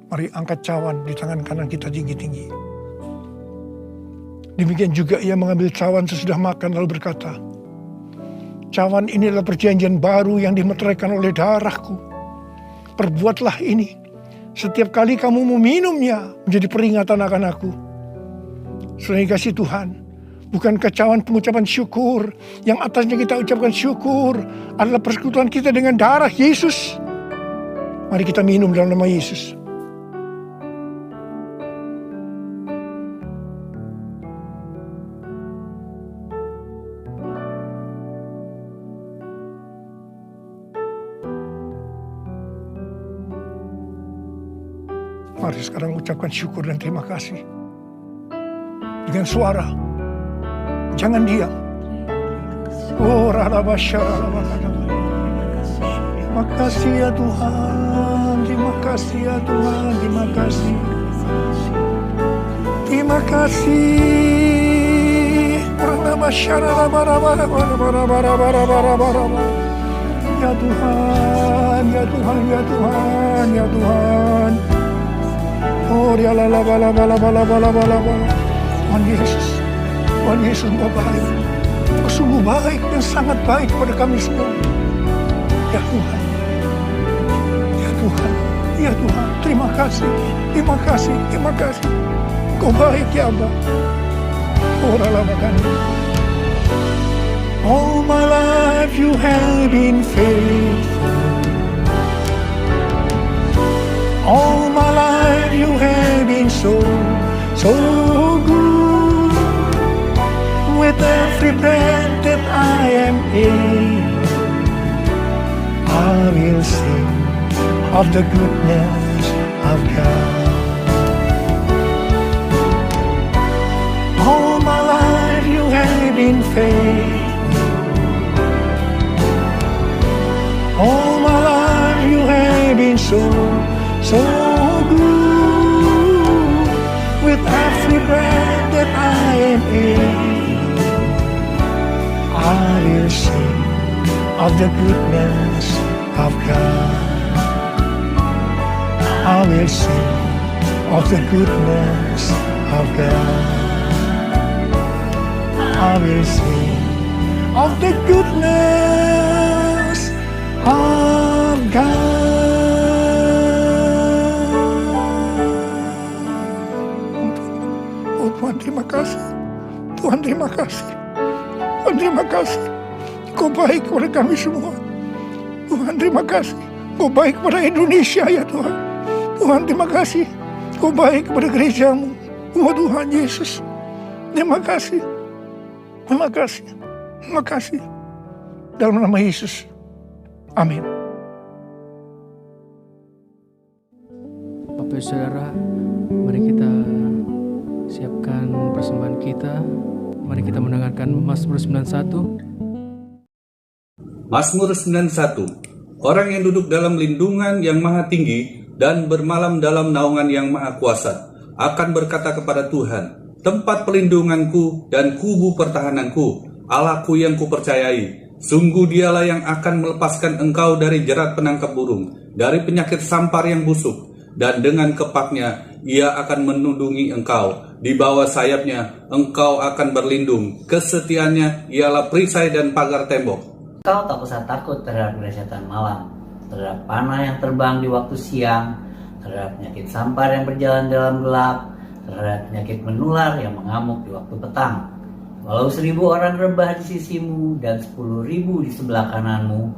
Mari angkat cawan di tangan kanan kita tinggi-tinggi. Demikian juga ia mengambil cawan sesudah makan lalu berkata, cawan ini adalah perjanjian baru yang dimeteraikan oleh darahku. Perbuatlah ini setiap kali kamu meminumnya menjadi peringatan akan aku. Sudah dikasih Tuhan, bukankah cawan pengucapan syukur yang atasnya kita ucapkan syukur adalah persekutuan kita dengan darah Yesus? Mari kita minum dalam nama Yesus. Mari sekarang ucapkan syukur dan terima kasih. Dengan suara. Jangan diam. Oh, terima kasih ya Tuhan. Terima kasih ya Tuhan. Terima kasih. Terima kasih. Ya Tuhan, ya Tuhan, ya Tuhan, ya Tuhan. Oh, dia lala bala bala bala bala bala bala. Tuhan Yesus Engkau baik. Engkau sungguh baik dan sangat baik kepada kami semua. Ya Tuhan, ya Tuhan, ya Tuhan. Terima kasih, terima kasih, terima kasih. Engkau baik ya Abba. Oh, lala makan. All my life you have been faithful. All my life you have been so good. With every breath that I am able, I will sing of the goodness of God. All my life you have been faithful. All my life you have been so good. With every breath that I am able, I will sing of the goodness of God. I will sing of the goodness of God. I will sing of the goodness of God. Tuhan terima kasih. Tuhan terima kasih. Tuhan terima kasih. Kau baik kepada kami semua. Tuhan terima kasih. Kau baik kepada Indonesia ya Tuhan. Tuhan terima kasih. Kau baik kepada gerejamu. Oh Tuhan Yesus. Terima kasih. Terima kasih. Terima kasih. Dalam nama Yesus. Amin. Bapak Saudara, mari kita siapkan persembahan kita. Mari kita mendengarkan Mazmur 91. Mazmur 91. Orang yang duduk dalam lindungan yang maha tinggi dan bermalam dalam naungan yang maha kuasa akan berkata kepada Tuhan, tempat pelindunganku dan kubu pertahananku, Allahku yang kupercayai. Sungguh dialah yang akan melepaskan engkau dari jerat penangkap burung, dari penyakit sampar yang busuk, dan dengan kepaknya ia akan menundungi engkau. Di bawah sayapnya engkau akan berlindung. Kesetiaannya ialah perisai dan pagar tembok. Engkau tak usah takut terhadap dahsyatan malam, terhadap panah yang terbang di waktu siang, terhadap penyakit sampar yang berjalan dalam gelap, terhadap penyakit menular yang mengamuk di waktu petang. Walau 1.000 orang rebah di sisimu dan 10.000 di sebelah kananmu,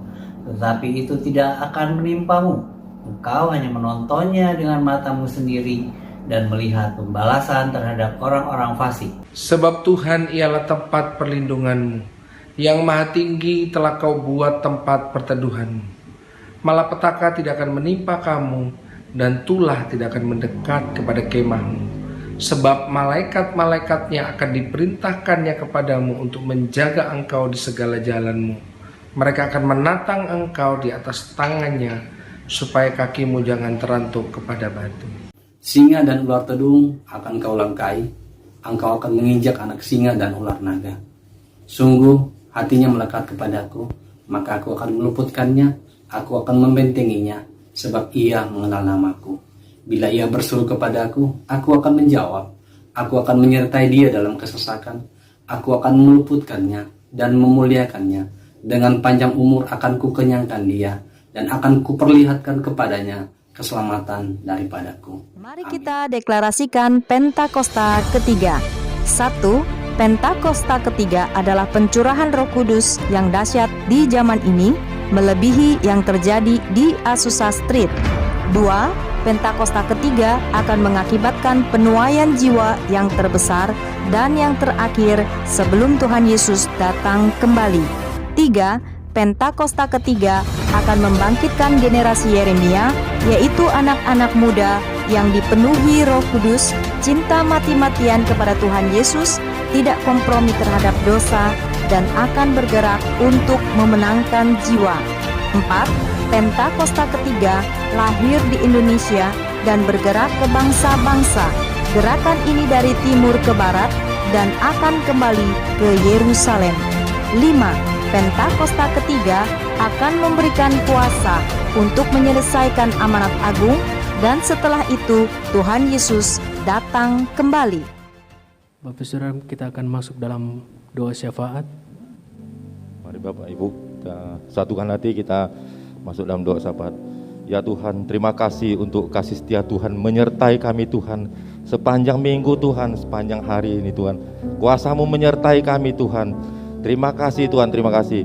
tetapi itu tidak akan menimpamu. Engkau hanya menontonnya dengan matamu sendiri dan melihat pembalasan terhadap orang-orang fasik. Sebab Tuhan ialah tempat perlindunganmu, yang maha tinggi telah kau buat tempat perteduhanmu. Malapetaka tidak akan menimpa kamu, dan tulah tidak akan mendekat kepada kemahmu. Sebab malaikat-malaikatnya akan diperintahkannya kepadamu untuk menjaga engkau di segala jalanmu. Mereka akan menatang engkau di atas tangannya, supaya kakimu jangan terantuk kepada batu. Singa dan ular tedung akan kau langkai, engkau akan menginjak anak singa dan ular naga. Sungguh hatinya melekat kepadaku, maka aku akan meluputkannya, aku akan membentenginya, sebab ia mengenal namaku. Bila ia berseru kepadaku, aku akan menjawab. Aku akan menyertai dia dalam kesesakan. Aku akan meluputkannya dan memuliakannya. Dengan panjang umur akan kukenyangkan dia, dan akan kuperlihatkan kepadanya keselamatan daripadaku. Mari kita deklarasikan Pentakosta ketiga. 1. Pentakosta ketiga adalah pencurahan Roh Kudus yang dahsyat di zaman ini, melebihi yang terjadi di Azusa Street. 2. Pentakosta ketiga akan mengakibatkan penuaian jiwa yang terbesar dan yang terakhir sebelum Tuhan Yesus datang kembali. 3. Pentakosta ketiga akan membangkitkan generasi Yeremia, yaitu anak-anak muda yang dipenuhi Roh Kudus, cinta mati-matian kepada Tuhan Yesus, tidak kompromi terhadap dosa, dan akan bergerak untuk memenangkan jiwa. 4. Pentakosta ketiga lahir di Indonesia dan bergerak ke bangsa-bangsa. Gerakan ini dari timur ke barat dan akan kembali ke Yerusalem. 5. Pentakosta ketiga akan memberikan kuasa untuk menyelesaikan amanat agung, dan setelah itu Tuhan Yesus datang kembali. Bapak Saudara, kita akan masuk dalam doa syafaat. Mari Bapak Ibu, kita satukan hati, kita masuk dalam doa syafaat. Ya Tuhan, terima kasih untuk kasih setia Tuhan menyertai kami Tuhan sepanjang minggu Tuhan, sepanjang hari ini Tuhan. Kuasa-Mu menyertai kami Tuhan. Terima kasih Tuhan, terima kasih.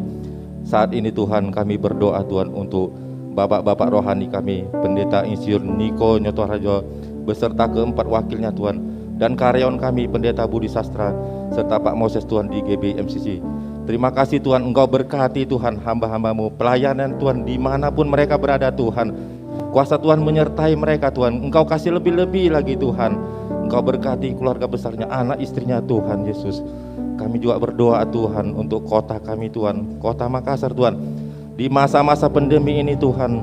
Saat ini Tuhan kami berdoa Tuhan untuk Bapak-Bapak rohani kami, Pendeta Insinyur Niko Nyoto Harjo beserta keempat wakilnya Tuhan, dan karyawan kami Pendeta Budi Sastra serta Pak Moses Tuhan di GBMCC. Terima kasih Tuhan, Engkau berkati Tuhan hamba-hamba-Mu, pelayanan Tuhan dimanapun mereka berada Tuhan. Kuasa Tuhan menyertai mereka Tuhan, Engkau kasih lebih-lebih lagi Tuhan. Engkau berkati keluarga besarnya, anak istrinya Tuhan Yesus. Kami juga berdoa Tuhan untuk kota kami Tuhan, kota Makassar Tuhan. Di masa-masa pandemi ini Tuhan,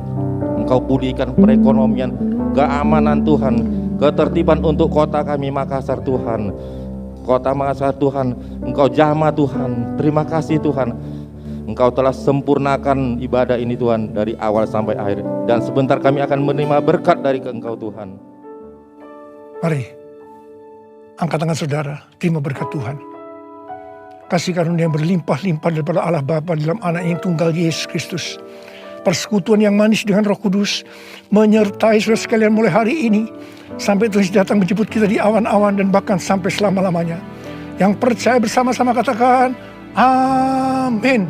Engkau pulihkan perekonomian, keamanan Tuhan, ketertiban untuk kota kami Makassar Tuhan. Kota Makassar Tuhan, Engkau jamah Tuhan. Terima kasih Tuhan, Engkau telah sempurnakan ibadah ini Tuhan dari awal sampai akhir. Dan sebentar kami akan menerima berkat dari Engkau Tuhan. Mari, angkat tangan saudara, terima berkat Tuhan. Kasih karunia yang berlimpah-limpah daripada Allah Bapa dalam anak yang tunggal Yesus Kristus. Persekutuan yang manis dengan Roh Kudus menyertai saudara sekalian mulai hari ini sampai Tuhan datang menjemput kita di awan-awan dan bahkan sampai selama-lamanya. Yang percaya bersama-sama katakan amin.